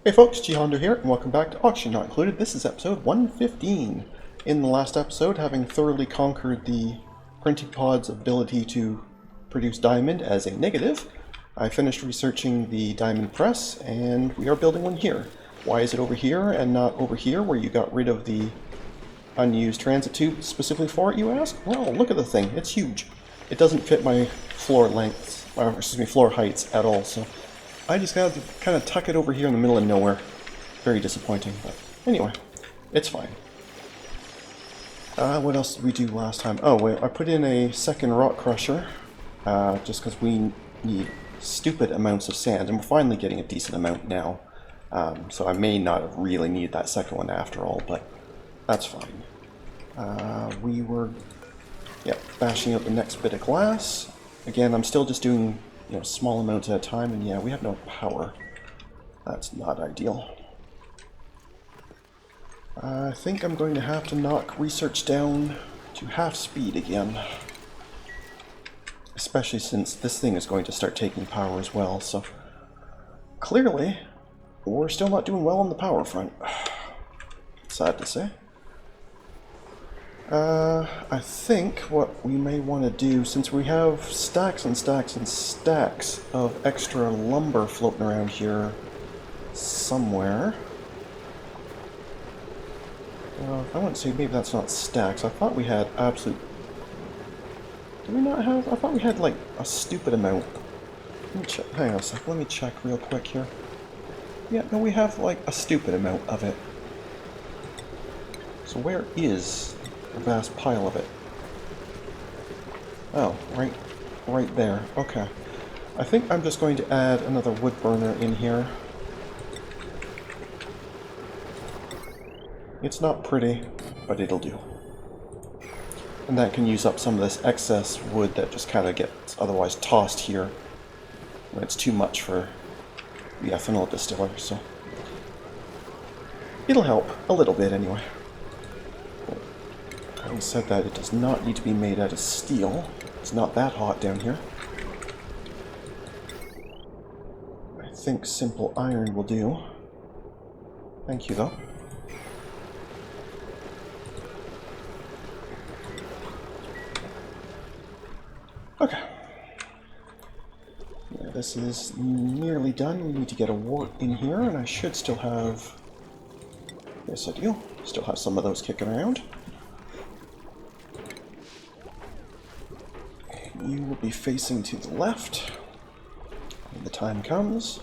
Hey folks, GHondo here, and welcome back to Auction Not Included. This is episode 115. In the last episode, having thoroughly conquered the printing pod's ability to produce diamond as a negative, I finished researching the diamond press, and we are building one here. Why is it over here and not over here, where you got rid of the unused transit tube specifically for it, you ask? Well, look at the thing. It's huge. It doesn't fit my floor lengths, or excuse me, floor heights at all, so I just got to kind of tuck it over here in the middle of nowhere. Very disappointing, but anyway, it's fine. What else did we do last time? Oh, wait, I put in a second rock crusher, just because we need stupid amounts of sand, and we're finally getting a decent amount now. So I may not have really needed that second one after all, but that's fine. We were, bashing out the next bit of glass. Again, I'm still just doing, small amounts at a time, and yeah, we have no power. That's not ideal. I think I'm going to have to knock research down to half speed again. Especially since this thing is going to start taking power as well, so clearly we're still not doing well on the power front. Sad to say. I think what we may want to do, since we have stacks and stacks and stacks of extra lumber floating around here somewhere. I wouldn't say maybe that's not stacks. I thought we had absolute... Do we not have... I thought we had like a stupid amount. Let me check. Hang on a sec. Let me check real quick here. Yeah, no, we have like a stupid amount of it. So where is a vast pile of it? Oh, right there. Okay. I think I'm just going to add another wood burner in here. It's not pretty, but it'll do. And that can use up some of this excess wood that just kind of gets otherwise tossed here when it's too much for the ethanol distiller, so it'll help a little bit anyway. Having said that, it does not need to be made out of steel. It's not that hot down here. I think simple iron will do. Thank you, though. Okay. Yeah, this is nearly done. We need to get a wart in here, and I should still have... Yes, I do. Still have some of those kicking around. You will be facing to the left when the time comes.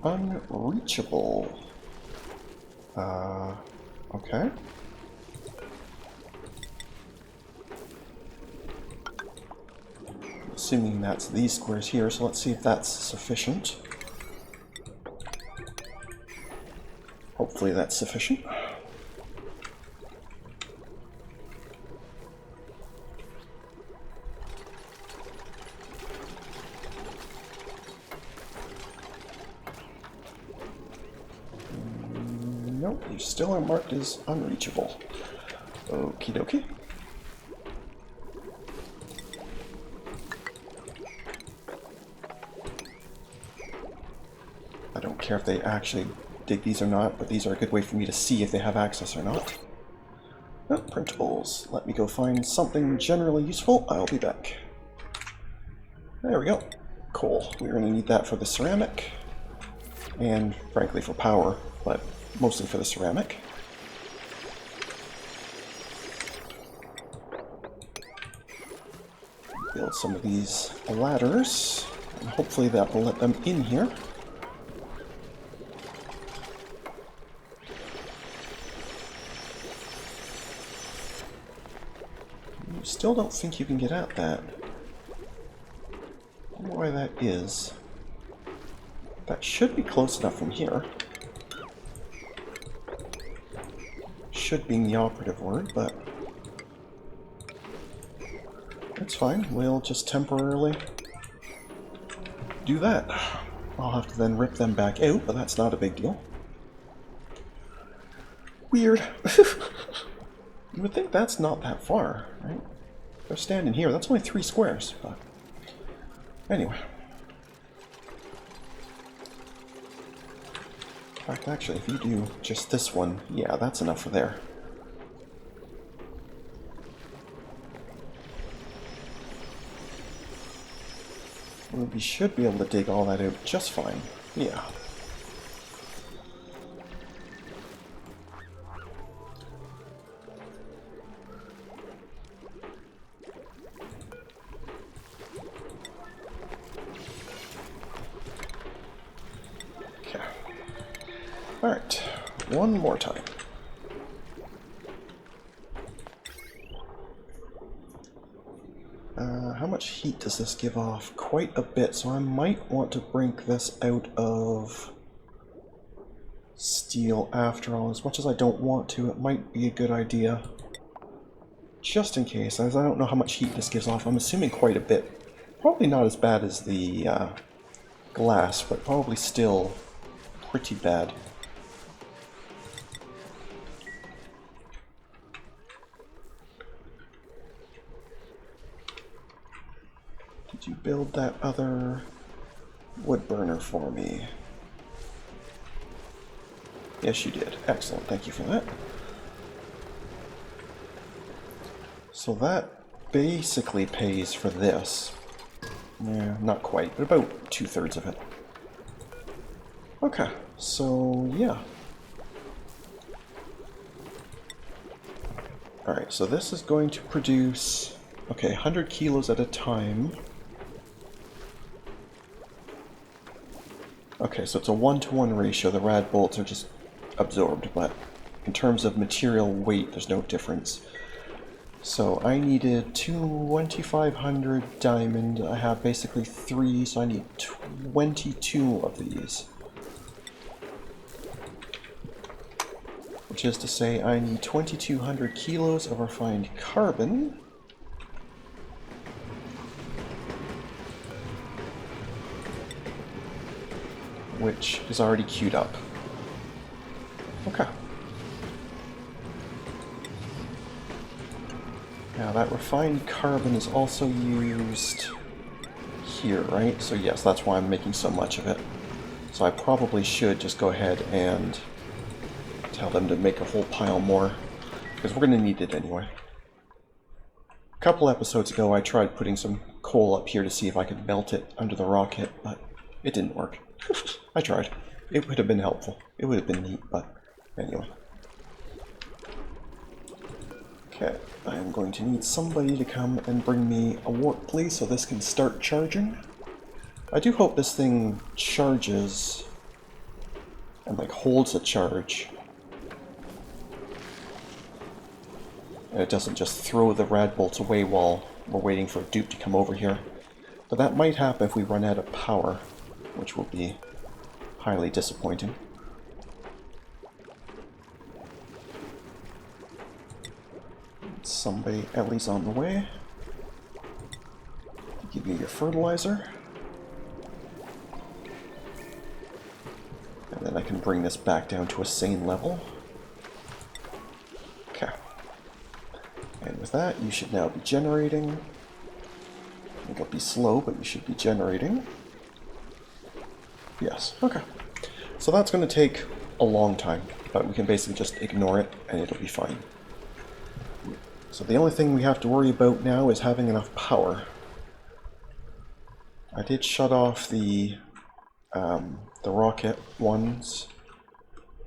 Unreachable. Okay. Assuming that's these squares here, so let's see if that's sufficient. Hopefully that's sufficient. Nope, you still are marked as unreachable. Okie dokie. I don't care if they actually dig these or not, but these are a good way for me to see if they have access or not. Oh, printables. Let me go find something generally useful. I'll be back. There we go. Coal. We're going to need that for the ceramic. And, frankly, for power, but mostly for the ceramic. Build some of these ladders, and hopefully that will let them in here. Still don't think you can get at that. I wonder why that is. That should be close enough from here. Should being the operative word, but that's fine. We'll just temporarily do that. I'll have to then rip them back out, but that's not a big deal. Weird. You would think that's not that far, right? They're standing here. That's only 3 squares, but Anyway. In fact, actually, if you do just this one, yeah, that's enough for there. We should be able to dig all that out just fine. Yeah. Okay. Alright. One more time. How much heat does this give off? Quite a bit, so I might want to break this out of steel after all. As much as I don't want to, it might be a good idea. Just in case, as I don't know how much heat this gives off. I'm assuming quite a bit. Probably not as bad as the glass, but probably still pretty bad. Did you build that other wood burner for me? Yes, you did. Excellent. Thank you for that. So that basically pays for this. Yeah, not quite, but about 2/3 of it. Okay, so yeah. Alright, so this is going to produce, okay, 100 kilos at a time. Okay, so it's a 1-to-1 ratio. The Radbolts are just absorbed, but in terms of material weight, there's no difference. So I needed 2,500 diamond. I have basically 3, so I need 22 of these. Which is to say I need 2,200 kilos of refined carbon. Which is already queued up. Okay. Now that refined carbon is also used here, right? So yes, that's why I'm making so much of it. So I probably should just go ahead and tell them to make a whole pile more, because we're going to need it anyway. A couple episodes ago I tried putting some coal up here to see if I could melt it under the rocket, but it didn't work. I tried. It would have been helpful. It would have been neat, but anyway. Okay, I am going to need somebody to come and bring me a warp, please, so this can start charging. I do hope this thing charges and like holds a charge. And it doesn't just throw the Radbolts away while we're waiting for a dupe to come over here. But that might happen if we run out of power, which will be highly disappointing. Somebody, Ellie's on the way. Give me your fertilizer. And then I can bring this back down to a sane level. Okay. And with that, you should now be generating. I think it'll be slow, but you should be generating. Yes, okay. So that's going to take a long time, but we can basically just ignore it and it'll be fine. So the only thing we have to worry about now is having enough power. I did shut off the rocket ones.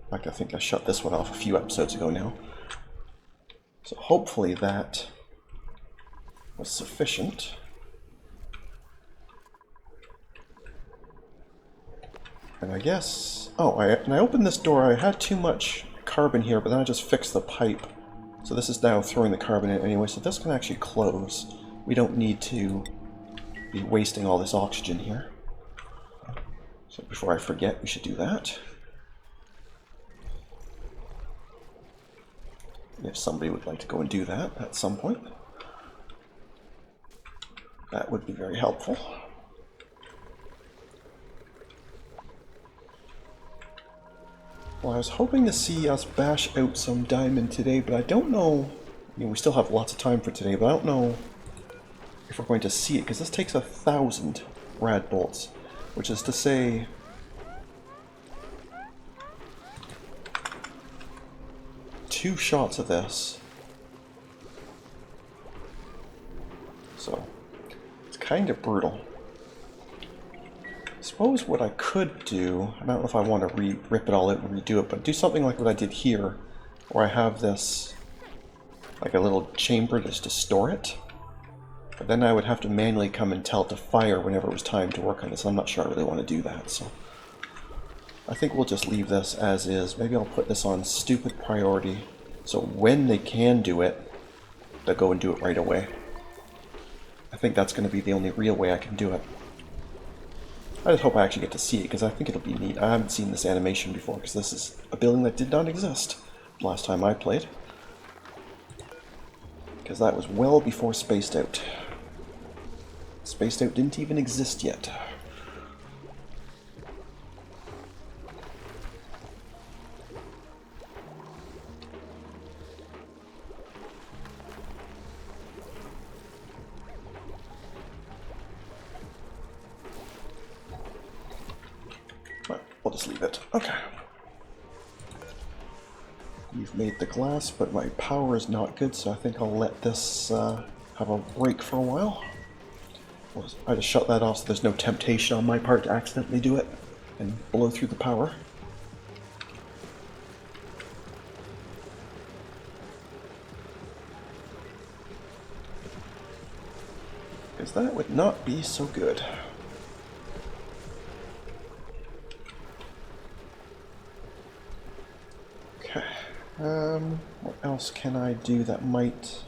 In fact, I think I shut this one off a few episodes ago now. So hopefully that was sufficient. And I guess... Oh, and I opened this door. I had too much carbon here, but then I just fixed the pipe. So this is now throwing the carbon in anyway, so this can actually close. We don't need to be wasting all this oxygen here. So before I forget, we should do that. If somebody would like to go and do that at some point, that would be very helpful. Well, I was hoping to see us bash out some diamond today, but I don't know... I mean, we still have lots of time for today, but I don't know if we're going to see it, because this takes 1,000. Radbolts, which is to say, two shots of this. So, it's kind of brutal. I suppose what I could do, I don't know if I want to rip it all out and redo it, but do something like what I did here, where I have this, like a little chamber just to store it. But then I would have to manually come and tell it to fire whenever it was time to work on this. I'm not sure I really want to do that, so I think we'll just leave this as is. Maybe I'll put this on stupid priority, so when they can do it, they'll go and do it right away. I think that's going to be the only real way I can do it. I just hope I actually get to see it, because I think it'll be neat. I haven't seen this animation before, because this is a building that did not exist last time I played. Because that was well before Spaced Out. Spaced Out didn't even exist yet. We'll just leave it. Okay. You've made the glass, but my power is not good, so I think I'll let this have a break for a while. I just shut that off so there's no temptation on my part to accidentally do it and blow through the power. Because that would not be so good. What else can I do that might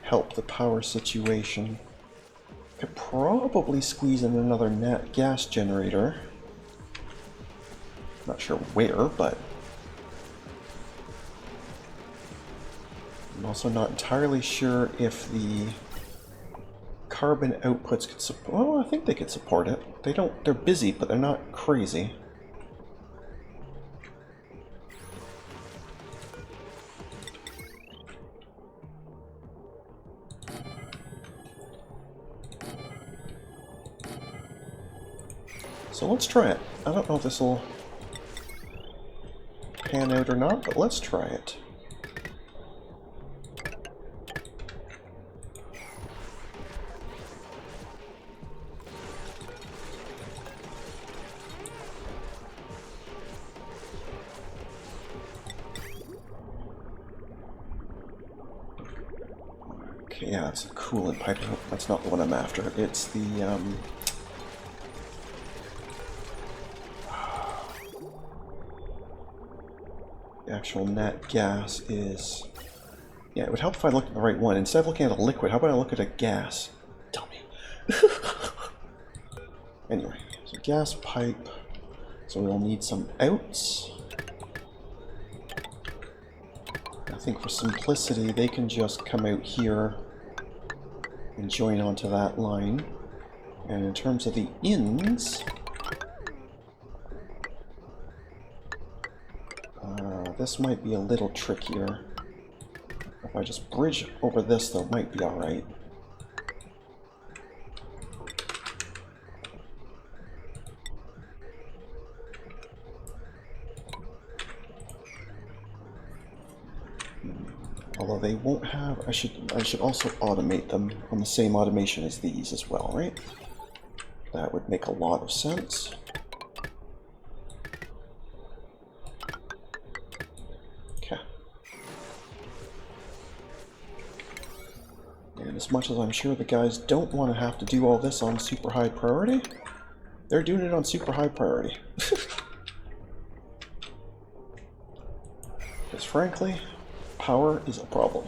help the power situation? Could probably squeeze in another nat gas generator. Not sure where, but I'm also not entirely sure if the carbon outputs could support. Oh, I think they could support it. They don't. They're busy, but they're not crazy. So let's try it. I don't know if this will pan out or not, but let's try it. Okay, yeah, it's a coolant pipe. That's not the one I'm after. It's the, actual nat gas is... Yeah, it would help if I looked at the right one. Instead of looking at a liquid, how about I look at a gas? Tell me. Anyway, so gas pipe. So we'll need some outs. I think for simplicity, they can just come out here and join onto that line. And in terms of the ins... this might be a little trickier. If I just bridge over this, though, it might be alright. Although they won't have... I should also automate them on the same automation as these as well, right? That would make a lot of sense. And as much as I'm sure the guys don't want to have to do all this on super high priority, they're doing it on super high priority. Because frankly, power is a problem.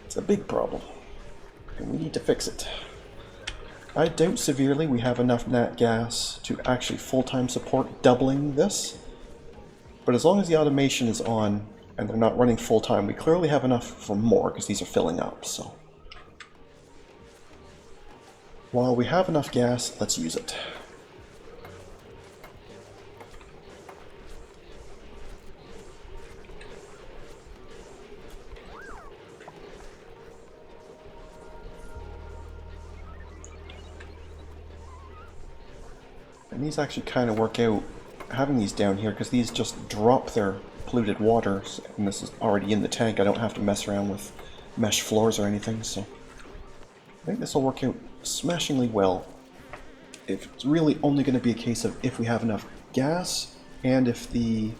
It's a big problem. And we need to fix it. I doubt severely we have enough nat gas to actually full-time support doubling this. But as long as the automation is on, and they're not running full-time, we clearly have enough for more, because these are filling up, so. While we have enough gas, let's use it. And these actually kind of work out having these down here, because these just drop their polluted water, and this is already in the tank. I don't have to mess around with mesh floors or anything, so I think this will work out smashingly well. It's really only going to be a case of if we have enough gas, and if the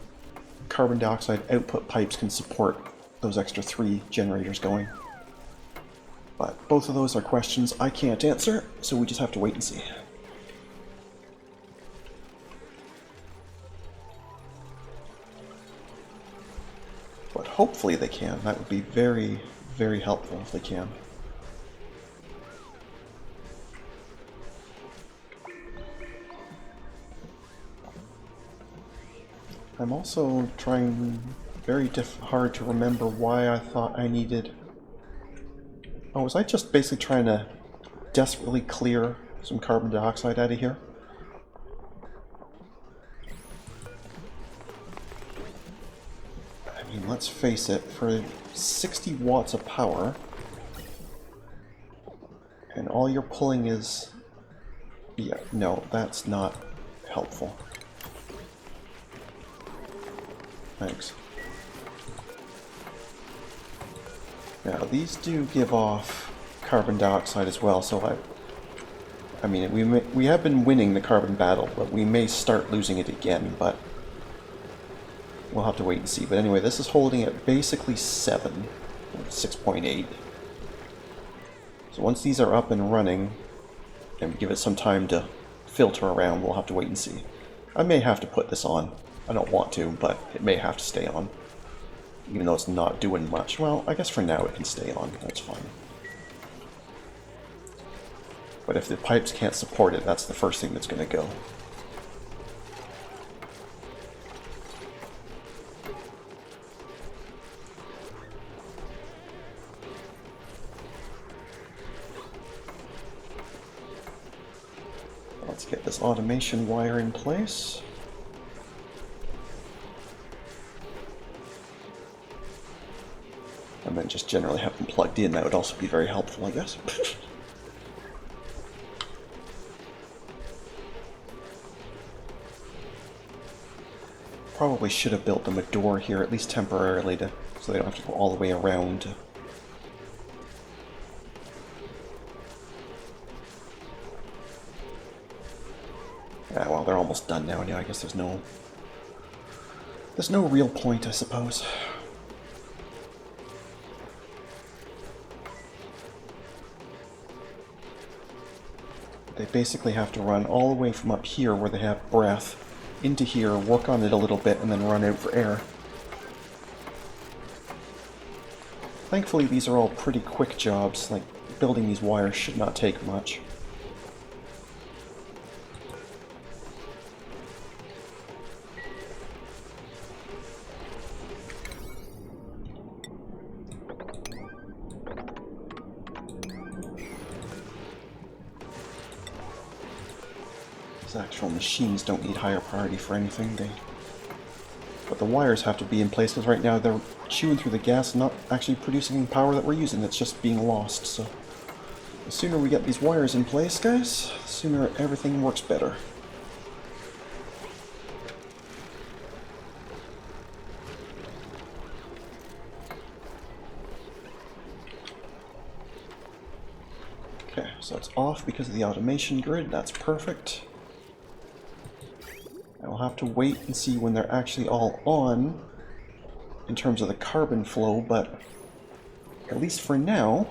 carbon dioxide output pipes can support those extra 3 generators going. But both of those are questions I can't answer, so we just have to wait and see. But hopefully they can. That would be very, very helpful if they can. I'm also trying very hard to remember why I thought I needed... Oh, was I just basically trying to desperately clear some carbon dioxide out of here? I mean, let's face it, for 60 watts of power, and all you're pulling is... Yeah, no, that's not helpful. Thanks. Now, these do give off carbon dioxide as well, so I mean, we have been winning the carbon battle, but we may start losing it again, but we'll have to wait and see. But anyway, this is holding at basically 7, 6.8. So once these are up and running, and we give it some time to filter around, we'll have to wait and see. I may have to put this on. I don't want to, but it may have to stay on. Even though it's not doing much. Well, I guess for now it can stay on. That's fine. But if the pipes can't support it, that's the first thing that's going to go. Let's get this automation wire in place. And then just generally have them plugged in. That would also be very helpful, I guess. Probably should have built them a door here, at least temporarily, so they don't have to go all the way around. Yeah, well, they're almost done now. Yeah, I guess there's no real point, I suppose. They basically have to run all the way from up here where they have breath into here, work on it a little bit, and then run out for air. Thankfully, these are all pretty quick jobs. Like, building these wires should not take much. Actual machines don't need higher priority for anything, but the wires have to be in place, because right now they're chewing through the gas and not actually producing any power that we're using. It's just being lost. So the sooner we get these wires in place, guys, the sooner everything works better. Okay, so it's off because of the automation grid. That's perfect. I'll have to wait and see when they're actually all on in terms of the carbon flow, but at least for now,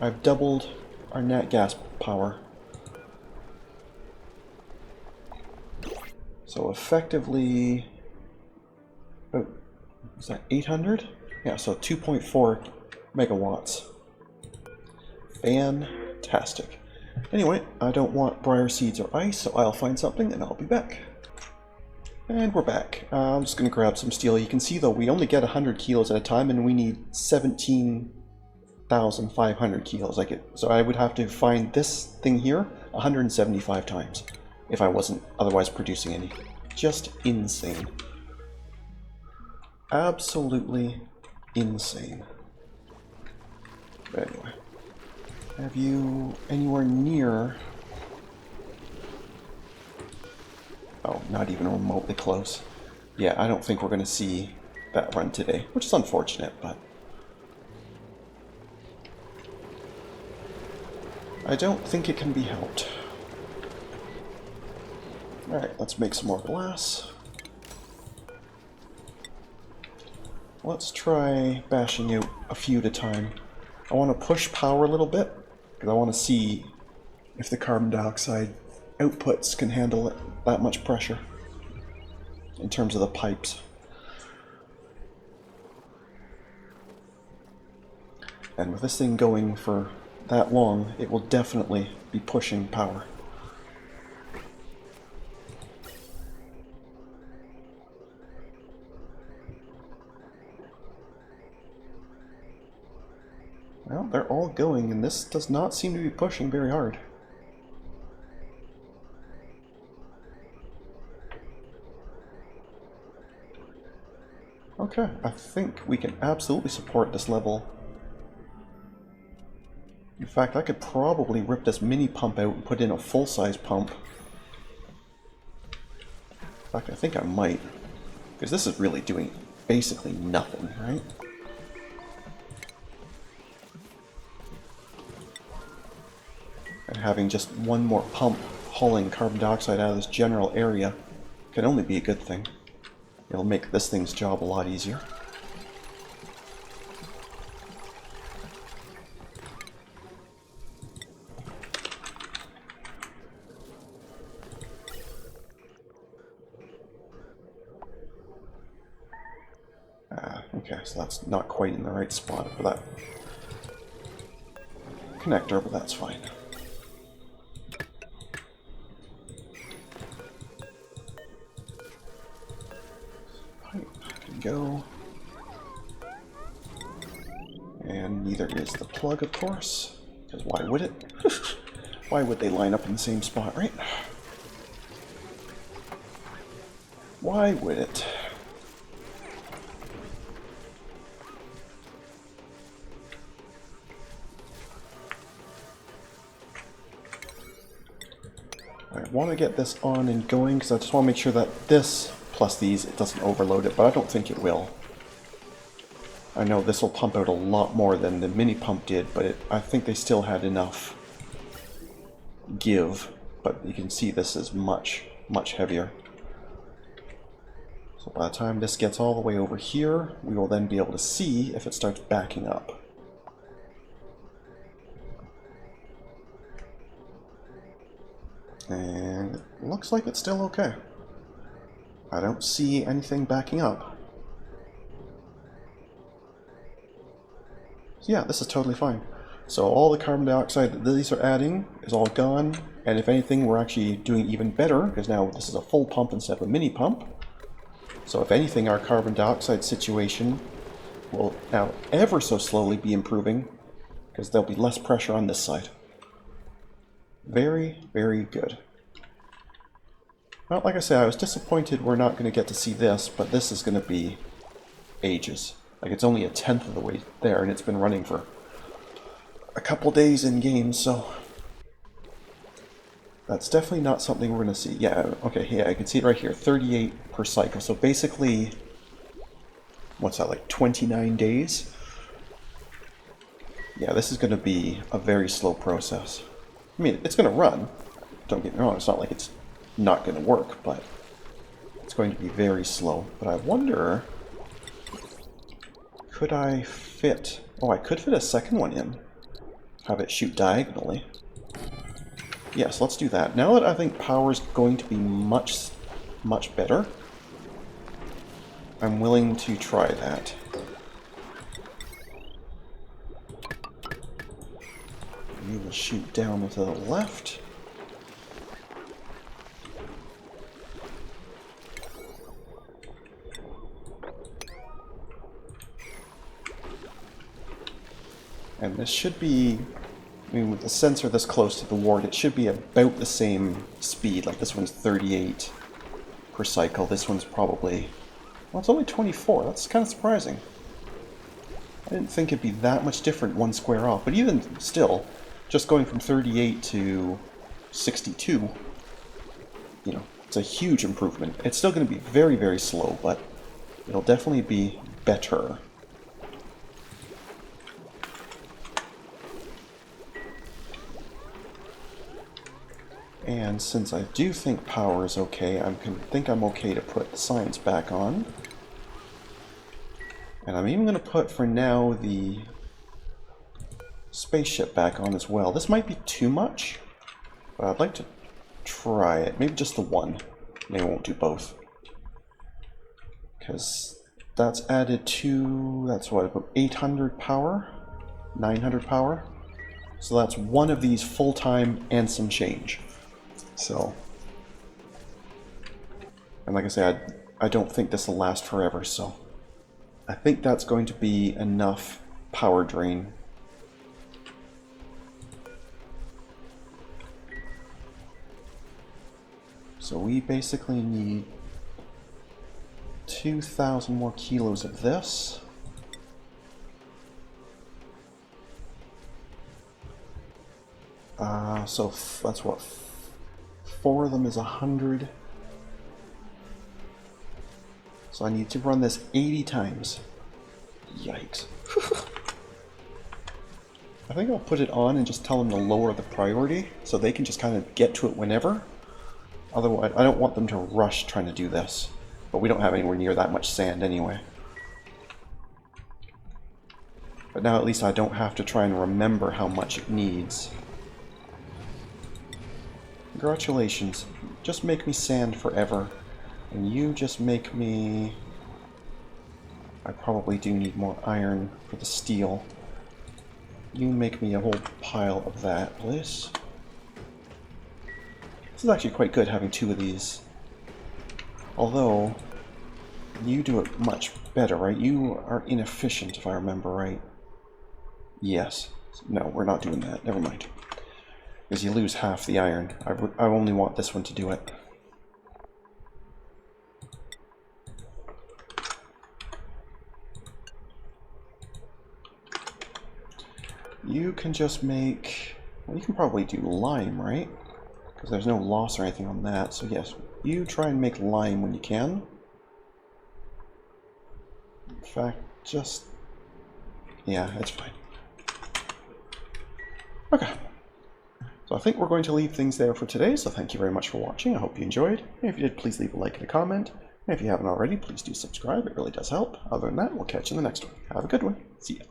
I've doubled our nat gas power. So effectively, oh, is that 800? Yeah, so 2.4 megawatts. Fantastic. Anyway, I don't want briar seeds or ice, so I'll find something and I'll be back. And we're back. I'm just going to grab some steel. You can see, though, we only get 100 kilos at a time, and we need 17,500 kilos. So I would have to find this thing here 175 times if I wasn't otherwise producing any. Just insane. Absolutely insane. But anyway. Have you anywhere near not even remotely close. Yeah, I don't think we're going to see that run today, which is unfortunate, but I don't think it can be helped. Alright, let's make some more glass. Let's try bashing out a few at a time. I want to push power a little bit, because I want to see if the carbon dioxide outputs can handle it, that much pressure in terms of the pipes. And with this thing going for that long, it will definitely be pushing power. Well, they're all going, and this does not seem to be pushing very hard. Okay, I think we can absolutely support this level. In fact, I could probably rip this mini pump out and put in a full-size pump. In fact, I think I might. Because this is really doing basically nothing, right? And having just one more pump hauling carbon dioxide out of this general area can only be a good thing. It'll make this thing's job a lot easier. Okay, so that's not quite in the right spot for that connector, but that's fine. Pipe can go. And neither is the plug, of course, because why would it? Why would they line up in the same spot, right? Why would it? I want to get this on and going because I just want to make sure that this plus these, it doesn't overload it, but I don't think it will. I know this will pump out a lot more than the mini pump did, but I think they still had enough give, but you can see this is much, much heavier. So by the time this gets all the way over here, we will then be able to see if it starts backing up. And it looks like it's still okay. I don't see anything backing up. So yeah, this is totally fine. So all the carbon dioxide that these are adding is all gone, and if anything, we're actually doing even better, because now this is a full pump instead of a mini pump. So if anything, our carbon dioxide situation will now ever so slowly be improving, because there'll be less pressure on this side. Very, very good. Well, like I said, I was disappointed we're not going to get to see this, but this is going to be ages. Like, it's only 1/10 of the way there, and it's been running for a couple days in game, so that's definitely not something we're going to see. Yeah, okay, yeah, I can see it right here, 38 per cycle. So basically, what's that, like 29 days? Yeah, this is going to be a very slow process. I mean, it's going to run. Don't get me wrong, it's not like it's not going to work, but it's going to be very slow. But I wonder, could I fit... Oh, I could fit a second one in. Have it shoot diagonally. Yes, let's do that. Now that I think power's going to be much, much better, I'm willing to try that. We will shoot down to the left. And this should be, I mean, with the sensor this close to the ward, it should be about the same speed. Like this one's 38 per cycle. This one's probably, well, it's only 24. That's kind of surprising. I didn't think it'd be that much different one square off, but even still, just going from 38 to 62, you know, It's a huge improvement. It's still going to be very, very slow, but it'll definitely be better. And since I do think power is okay, I think I'm okay to put science back on. And I'm even going to put, for now, the spaceship back on as well. This might be too much, but I'd like to try it. Maybe just the one. Maybe I won't do both. Because that's added to, that's what, about 800 power? 900 power? So that's one of these full-time and some change. So, and like I said, I don't think this will last forever, so I think that's going to be enough power drain. So we basically need 2,000 more kilos of this. So that's what, 4 of them is 100. So I need to run this 80 times. Yikes. I think I'll put it on and just tell them to lower the priority so they can just kind of get to it whenever. Otherwise, I don't want them to rush trying to do this. But we don't have anywhere near that much sand anyway. But now at least I don't have to try and remember how much it needs. Congratulations. Just make me sand forever. And you just make me... I probably do need more iron for the steel. You make me a whole pile of that, please. This is actually quite good having 2 of these. Although, you do it much better, right? You are inefficient, if I remember right. Yes. No, we're not doing that. Never mind. Because you lose half the iron. I only want this one to do it. You can just make... Well, you can probably do lime, right? Because there's no loss or anything on that. So yes, you try and make lime when you can. In fact, just... yeah, it's fine. Okay. So I think we're going to leave things there for today, so thank you very much for watching. I hope you enjoyed. And if you did, please leave a like and a comment. And if you haven't already, please do subscribe. It really does help. Other than that, we'll catch you in the next one. Have a good one. See ya.